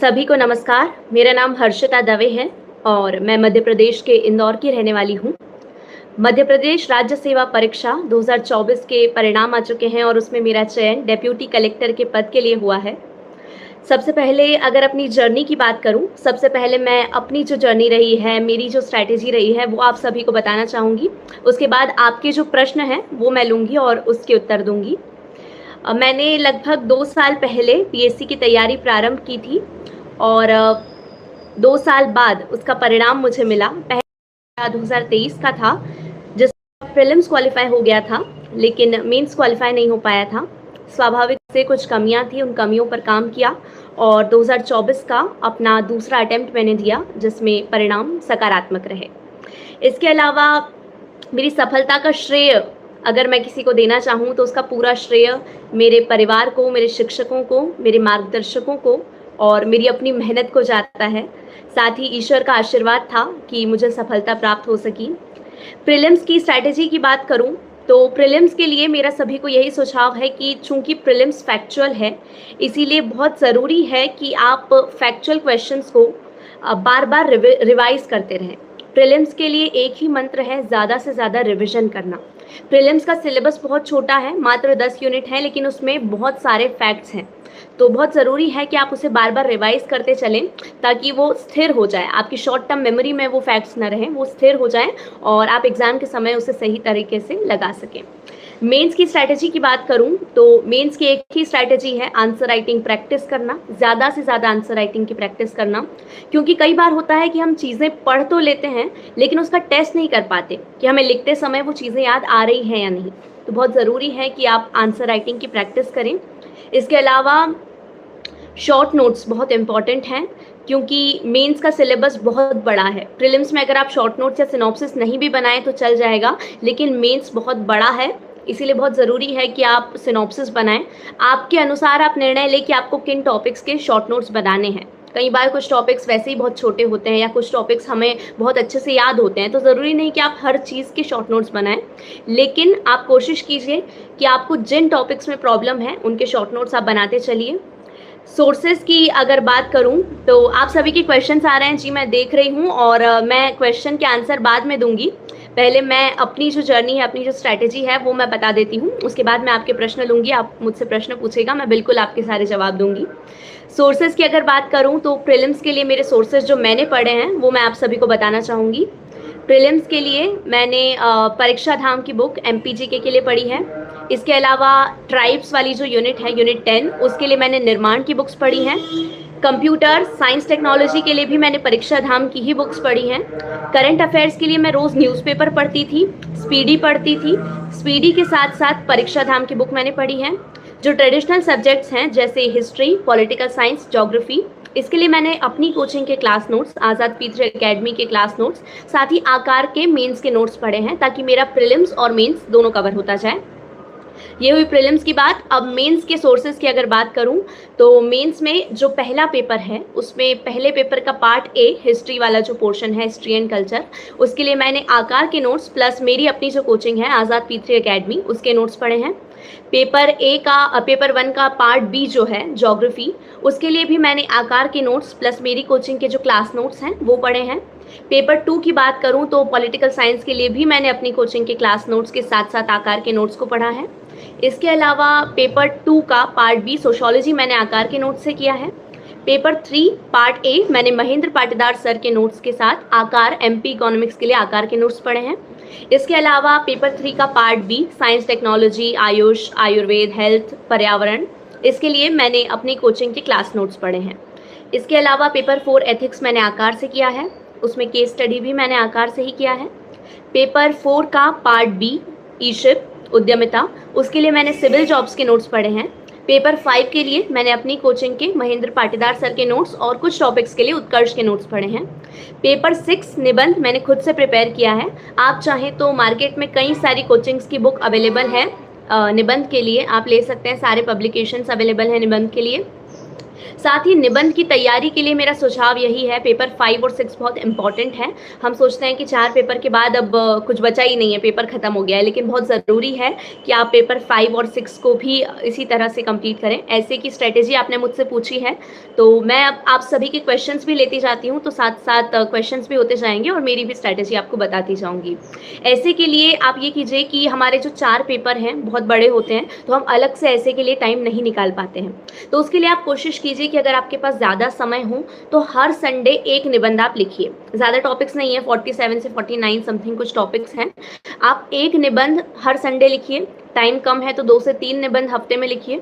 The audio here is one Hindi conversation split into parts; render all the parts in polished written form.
सभी को नमस्कार। मेरा नाम हर्षिता दवे है और मैं मध्य प्रदेश के इंदौर की रहने वाली हूँ। मध्य प्रदेश राज्य सेवा परीक्षा 2024 के परिणाम आ चुके हैं और उसमें मेरा चयन डेप्यूटी कलेक्टर के पद के लिए हुआ है। सबसे पहले अगर अपनी जर्नी की बात करूँ, सबसे पहले मैं अपनी जो जर्नी रही है, मेरी जो स्ट्रैटेजी रही है, वो आप सभी को बताना चाहूँगी। उसके बाद आपके जो प्रश्न हैं, वो मैं लूँगी और उसके उत्तर दूँगी। मैंने लगभग 2 साल पहले पीएससी की तैयारी प्रारंभ की थी और 2 साल बाद उसका परिणाम मुझे मिला। पहला 2023 का था, जिसमें प्रीलिम्स क्वालीफाई हो गया था, लेकिन मेंस क्वालीफाई नहीं हो पाया था। स्वाभाविक से कुछ कमियां थी, उन कमियों पर काम किया और 2024 का अपना दूसरा अटेम्प्ट मैंने दिया, जिसमें परिणाम सकारात्मक रहे। इसके अलावा मेरी सफलता का श्रेय अगर मैं किसी को देना चाहूँ तो उसका पूरा श्रेय मेरे परिवार को, मेरे शिक्षकों को, मेरे मार्गदर्शकों को और मेरी अपनी मेहनत को जाता है। साथ ही ईश्वर का आशीर्वाद था कि मुझे सफलता प्राप्त हो सकी। प्रीलिम्स की स्ट्रैटेजी की बात करूं तो प्रीलिम्स के लिए मेरा सभी को यही सुझाव है कि चूंकि प्रीलिम्स फैक्चुअल है, इसीलिए बहुत ज़रूरी है कि आप फैक्चुअल क्वेश्चंस को बार बार रिवाइज करते रहें। प्रीलिम्स के लिए एक ही मंत्र है, ज़्यादा से ज़्यादा रिविजन करना। प्रीलिम्स का सिलेबस बहुत छोटा है, मात्र 10 यूनिट है, लेकिन उसमें बहुत सारे फैक्ट्स हैं, तो बहुत ज़रूरी है कि आप उसे बार बार रिवाइज करते चलें ताकि वो स्थिर हो जाए। आपकी शॉर्ट टर्म मेमोरी में वो फैक्ट्स न रहें, वो स्थिर हो जाएं और आप एग्ज़ाम के समय उसे सही तरीके से लगा सकें। मेंस की स्ट्रैटेजी की बात करूं तो मेंस की एक ही स्ट्रैटेजी है, आंसर राइटिंग प्रैक्टिस करना, ज़्यादा से ज़्यादा आंसर राइटिंग की प्रैक्टिस करना। क्योंकि कई बार होता है कि हम चीज़ें पढ़ तो लेते हैं लेकिन उसका टेस्ट नहीं कर पाते कि हमें लिखते समय वो चीज़ें याद आ रही हैं या नहीं। तो बहुत ज़रूरी है कि आप आंसर राइटिंग की प्रैक्टिस करें। इसके अलावा शॉर्ट नोट्स बहुत इंपॉर्टेंट हैं, क्योंकि मेंस का सिलेबस बहुत बड़ा है। प्रीलिम्स में अगर आप शॉर्ट नोट्स या सिनॉप्सिस नहीं भी बनाएं तो चल जाएगा, लेकिन मेंस बहुत बड़ा है, इसीलिए बहुत ज़रूरी है कि आप सिनॉप्सिस बनाएं। आपके अनुसार आप निर्णय लें कि आपको किन टॉपिक्स के शॉर्ट नोट्स बनाने हैं। कई बार कुछ टॉपिक्स वैसे ही बहुत छोटे होते हैं या कुछ टॉपिक्स हमें बहुत अच्छे से याद होते हैं, तो ज़रूरी नहीं कि आप हर चीज़ के शॉर्ट नोट्स बनाएं, लेकिन आप कोशिश कीजिए कि आपको जिन टॉपिक्स में प्रॉब्लम है उनके शॉर्ट नोट्स आप बनाते चलिए। सोर्सेज की अगर बात करूं तो आप सभी के क्वेश्चंस आ रहे हैं, जी मैं देख रही हूं और मैं क्वेश्चन के आंसर बाद में दूंगी। पहले मैं अपनी जो जर्नी है, अपनी जो स्ट्रैटेजी है वो मैं बता देती हूं, उसके बाद मैं आपके प्रश्न लूंगी। आप मुझसे प्रश्न पूछेगा, मैं बिल्कुल आपके सारे जवाब दूंगी। सोर्सेज की अगर बात करूं तो प्रीलिम्स के लिए मेरे सोर्सेज जो मैंने पढ़े हैं वो मैं आप सभी को बताना चाहूँगी। प्रीलिम्स के लिए मैंने परीक्षा धाम की बुक MPGK के लिए पढ़ी है। इसके अलावा ट्राइब्स वाली जो यूनिट है, यूनिट 10, उसके लिए मैंने निर्माण की बुक्स पढ़ी हैं। कंप्यूटर साइंस टेक्नोलॉजी के लिए भी मैंने परीक्षा धाम की ही बुक्स पढ़ी हैं। करंट अफेयर्स के लिए मैं रोज़ न्यूज़पेपर पढ़ती थी, स्पीडी पढ़ती थी। स्पीडी के साथ साथ परीक्षा धाम की बुक मैंने पढ़ी है। जो ट्रेडिशनल सब्जेक्ट्स हैं जैसे हिस्ट्री, पॉलिटिकल साइंस, ज्योग्राफी, इसके लिए मैंने अपनी कोचिंग के क्लास नोट्स, आज़ाद पीत्र एकेडमी के क्लास नोट्स, साथ ही आकार के मेंस के नोट्स पढ़े हैं, ताकि मेरा प्रीलिम्स और मेंस दोनों कवर होता जाए। ये हुई प्रीलिम्स की बात। अब मेंस के सोर्सेज की अगर बात करूं तो मेंस में जो पहला पेपर है उसमें पहले पेपर का पार्ट ए, हिस्ट्री वाला जो पोर्शन है, हिस्ट्री एंड कल्चर, उसके लिए मैंने आकार के नोट्स प्लस मेरी अपनी जो कोचिंग है आज़ाद पीत्री एकेडमी, उसके नोट्स पढ़े हैं। पेपर 1 का पार्ट बी जो है ज्योग्राफी, उसके लिए भी मैंने आकार के नोट्स प्लस मेरी कोचिंग के जो क्लास नोट्स हैं वो पढ़े हैं। पेपर 2 की बात करूं तो पॉलिटिकल साइंस के लिए भी मैंने अपनी कोचिंग के क्लास नोट्स के साथ साथ आकार के नोट्स को पढ़ा है। इसके अलावा पेपर 2 का पार्ट बी सोशियोलॉजी मैंने आकार के नोट्स से किया है। पेपर 3 पार्ट ए मैंने महेंद्र पाटीदार सर के नोट्स के साथ आकार MP इकोनॉमिक्स के लिए आकार के नोट्स पढ़े हैं। इसके अलावा पेपर 3 का part B science technology, AYUSH, Ayurveda, health, पर्यावरण, इसके लिए मैंने अपनी कोचिंग के क्लास नोट्स पढ़े हैं। इसके अलावा पेपर 4 एथिक्स मैंने आकार से किया है, उसमें केस स्टडी भी मैंने आकार से ही किया है। पेपर 4 का पार्ट बी ईशिप, उद्यमिता, उसके लिए मैंने सिविल जॉब्स के नोट्स पढ़े हैं। पेपर 5 के लिए मैंने अपनी कोचिंग के महेंद्र पाटीदार सर के नोट्स और कुछ टॉपिक्स के लिए उत्कर्ष के नोट्स पढ़े हैं। पेपर 6 निबंध मैंने खुद से प्रिपेयर किया है। आप चाहें तो मार्केट में कई सारी कोचिंग्स की बुक अवेलेबल है निबंध के लिए, आप ले सकते हैं, सारे पब्लिकेशंस अवेलेबल हैं निबंध के लिए। साथ ही निबंध की तैयारी के लिए मेरा सुझाव यही है, पेपर 5 और 6 बहुत इंपॉर्टेंट है। हम सोचते हैं कि 4 पेपर के बाद अब कुछ बचा ही नहीं है, पेपर खत्म हो गया है, लेकिन बहुत ज़रूरी है कि आप पेपर 5 और 6 को भी इसी तरह से कंप्लीट करें। ऐसे की स्ट्रेटेजी आपने मुझसे पूछी है, तो मैं अब आप सभी के क्वेश्चंस भी लेती जाती हूँ, तो साथ-साथ क्वेश्चंस भी होते जाएँगे और मेरी भी स्ट्रेटेजी आपको बताती जाऊँगी। ऐसे के लिए आप ये कीजिए कि हमारे जो 4 पेपर हैं, बहुत बड़े होते हैं, तो हम अलग से ऐसे के लिए टाइम नहीं निकाल पाते हैं। तो उसके लिए आप कोशिश कीजिए कि अगर आपके पास ज़्यादा समय हो तो हर संडे एक निबंध आप लिखिए। ज़्यादा टॉपिक्स नहीं है, 47 से 49 समथिंग कुछ टॉपिक्स हैं। आप एक निबंध हर संडे लिखिए। टाइम कम है तो 2 से 3 निबंध हफ्ते में लिखिए।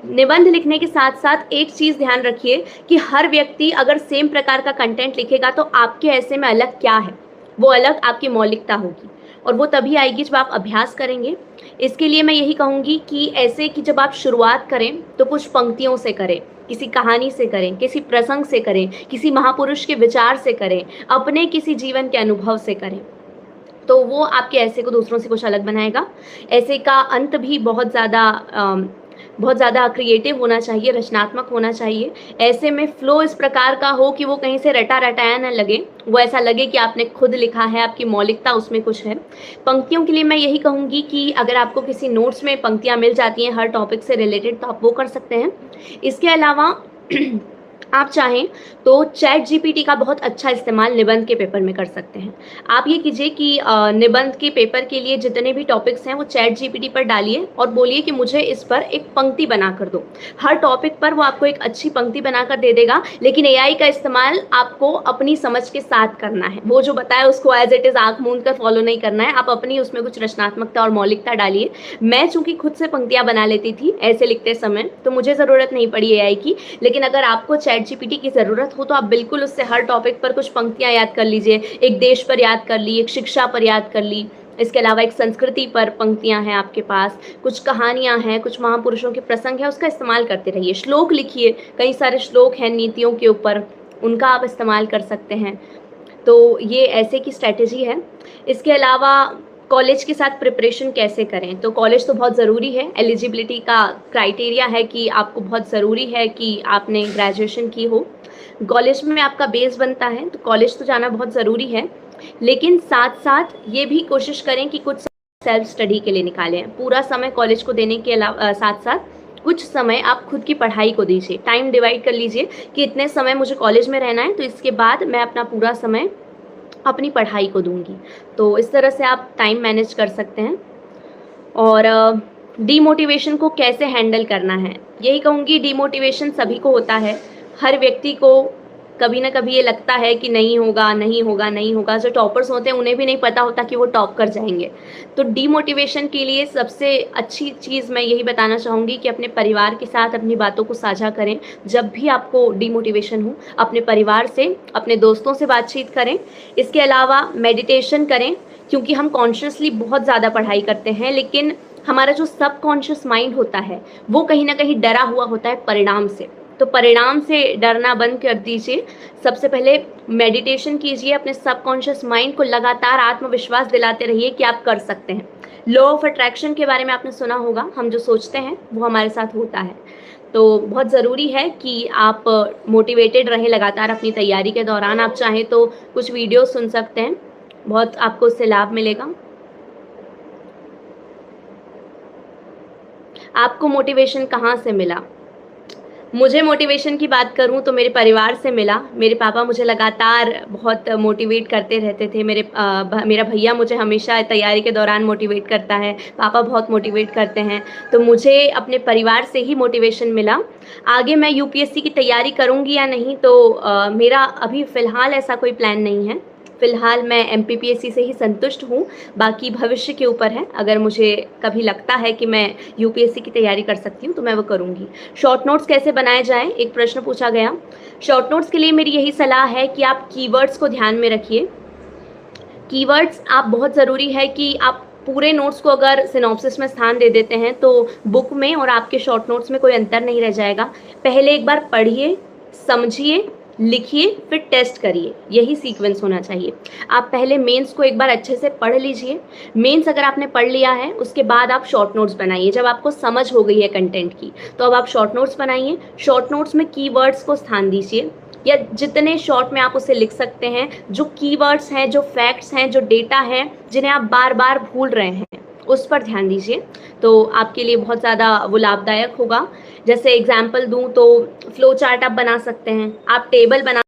निबंध लिखने के साथ-साथ एक चीज़ ध्यान रखिए कि हर व्यक्ति अगर सेम प्रकार का कंटेंट लिखेगा तो आपके ऐसे में अलग क्या है? वो अलग आपकी मौलिकता होगी और वो तभी आएगी जब आप अभ्यास करेंगे। इसके लिए मैं यही कहूँगी कि ऐसे कि जब आप शुरुआत करें तो कुछ पंक्तियों से करें, किसी कहानी से करें, किसी प्रसंग से करें, किसी महापुरुष के विचार से करें, अपने किसी जीवन के अनुभव से करें। तो वो आपके ऐसे को दूसरों से कुछ अलग बनाएगा। ऐसे का अंत भी बहुत ज़्यादा क्रिएटिव होना चाहिए, रचनात्मक होना चाहिए। ऐसे में फ्लो इस प्रकार का हो कि वो कहीं से रटा-रटाया ना लगे, वो ऐसा लगे कि आपने खुद लिखा है, आपकी मौलिकता उसमें कुछ है। पंक्तियों के लिए मैं यही कहूँगी कि अगर आपको किसी नोट्स में पंक्तियाँ मिल जाती हैं हर टॉपिक से रिलेटेड तो आप वो कर सकते हैं। इसके अलावा आप चाहें तो चैट जीपीटी का बहुत अच्छा इस्तेमाल निबंध के पेपर में कर सकते हैं। आप ये कीजिए कि निबंध के पेपर के लिए जितने भी टॉपिक्स हैं वो चैट जीपीटी पर डालिए और बोलिए कि मुझे इस पर एक पंक्ति बना कर दो। हर टॉपिक पर वो आपको एक अच्छी पंक्ति बनाकर दे देगा, लेकिन एआई का इस्तेमाल आपको अपनी समझ के साथ करना है। वो जो बताया उसको एज इट इज़ आँख मूंद कर फॉलो नहीं करना है, आप अपनी उसमें कुछ रचनात्मकता और मौलिकता डालिए। मैं चूँकि खुद से पंक्तियाँ बना लेती थी ऐसे लिखते समय, तो मुझे ज़रूरत नहीं पड़ी एआई की, लेकिन अगर आपको चैट जीपीटी की ज़रूरत हो तो आप बिल्कुल उससे हर टॉपिक पर कुछ पंक्तियाँ याद कर लीजिए। एक देश पर याद कर ली, एक शिक्षा पर याद कर ली, इसके अलावा एक संस्कृति पर पंक्तियाँ हैं आपके पास, कुछ कहानियाँ हैं, कुछ महापुरुषों के प्रसंग हैं, उसका इस्तेमाल करते रहिए। श्लोक लिखिए, कई सारे श्लोक हैं नीतियों के ऊपर, उनका आप इस्तेमाल कर सकते हैं। तो ये ऐसे की स्ट्रैटेजी है। इसके अलावा कॉलेज के साथ प्रिपरेशन कैसे करें? तो कॉलेज तो बहुत ज़रूरी है, एलिजिबिलिटी का क्राइटेरिया है कि आपको बहुत ज़रूरी है कि आपने ग्रेजुएशन की हो। कॉलेज में आपका बेस बनता है, तो कॉलेज तो जाना बहुत ज़रूरी है, लेकिन साथ-साथ ये भी कोशिश करें कि कुछ सेल्फ स्टडी के लिए निकालें। पूरा समय कॉलेज को देने के साथ-साथ कुछ समय आप खुद की पढ़ाई को दीजिए। टाइम डिवाइड कर लीजिए कि इतने समय मुझे कॉलेज में रहना है, तो इसके बाद मैं अपना पूरा समय अपनी पढ़ाई को दूँगी। तो इस तरह से आप टाइम मैनेज कर सकते हैं। और डीमोटिवेशन को कैसे हैंडल करना है? यही कहूँगी, डीमोटिवेशन सभी को होता है। हर व्यक्ति को कभी ना कभी ये लगता है कि नहीं होगा, नहीं होगा, नहीं होगा। जो टॉपर्स होते हैं उन्हें भी नहीं पता होता कि वो टॉप कर जाएँगे। तो डीमोटिवेशन के लिए सबसे अच्छी चीज़ मैं यही बताना चाहूँगी कि अपने परिवार के साथ अपनी बातों को साझा करें। जब भी आपको डीमोटिवेशन हो, अपने परिवार से, अपने दोस्तों से बातचीत करें। इसके अलावा मेडिटेशन करें, क्योंकि हम कॉन्शियसली बहुत ज़्यादा पढ़ाई करते हैं, लेकिन हमारा जो सबकॉन्शियस माइंड होता है, वो कहीं न कहीं डरा हुआ होता है परिणाम से। तो परिणाम से डरना बंद कर दीजिए। सबसे पहले मेडिटेशन कीजिए, अपने सबकॉन्शियस माइंड को लगातार आत्मविश्वास दिलाते रहिए कि आप कर सकते हैं। लॉ ऑफ अट्रैक्शन के बारे में आपने सुना होगा, हम जो सोचते हैं वो हमारे साथ होता है। तो बहुत ज़रूरी है कि आप मोटिवेटेड रहें लगातार अपनी तैयारी के दौरान। आप चाहें तो कुछ वीडियो सुन सकते हैं, बहुत आपको उससे लाभ मिलेगा। आपको मोटिवेशन कहाँ से मिला? मुझे मोटिवेशन की बात करूँ तो मेरे परिवार से मिला। मेरे पापा मुझे लगातार बहुत मोटिवेट करते रहते थे। मेरा भैया मुझे हमेशा तैयारी के दौरान मोटिवेट करता है, पापा बहुत मोटिवेट करते हैं। तो मुझे अपने परिवार से ही मोटिवेशन मिला। आगे मैं यूपीएससी की तैयारी करूँगी या नहीं, तो मेरा अभी फ़िलहाल ऐसा कोई प्लान नहीं है। फ़िलहाल मैं एमपीपीएससी से ही संतुष्ट हूँ, बाकी भविष्य के ऊपर है। अगर मुझे कभी लगता है कि मैं यूपीएससी की तैयारी कर सकती हूँ तो मैं वो करूँगी। शॉर्ट नोट्स कैसे बनाए जाएँ, एक प्रश्न पूछा गया। शॉर्ट नोट्स के लिए मेरी यही सलाह है कि आप कीवर्ड्स को ध्यान में रखिए। कीवर्ड्स आप बहुत ज़रूरी है कि आप पूरे नोट्स को अगर सिनॉप्सिस में स्थान दे देते हैं तो बुक में और आपके शॉर्ट नोट्स में कोई अंतर नहीं रह जाएगा। पहले एक बार पढ़िए, समझिए, लिखिए, फिर टेस्ट करिए, यही सीक्वेंस होना चाहिए। आप पहले मेंस को एक बार अच्छे से पढ़ लीजिए। मेंस अगर आपने पढ़ लिया है, उसके बाद आप शॉर्ट नोट्स बनाइए। जब आपको समझ हो गई है कंटेंट की, तो अब आप शॉर्ट नोट्स बनाइए। शॉर्ट नोट्स में कीवर्ड्स को स्थान दीजिए, या जितने शॉर्ट में आप उसे लिख सकते हैं। जो कीवर्ड्स हैं, जो फैक्ट्स हैं, जो डेटा है, जिन्हें आप बार बार भूल रहे हैं, उस पर ध्यान दीजिए। तो आपके लिए बहुत ज़्यादा वो लाभदायक होगा। जैसे एग्जाम्पल दूं तो फ्लो चार्ट आप बना सकते हैं, आप टेबल बना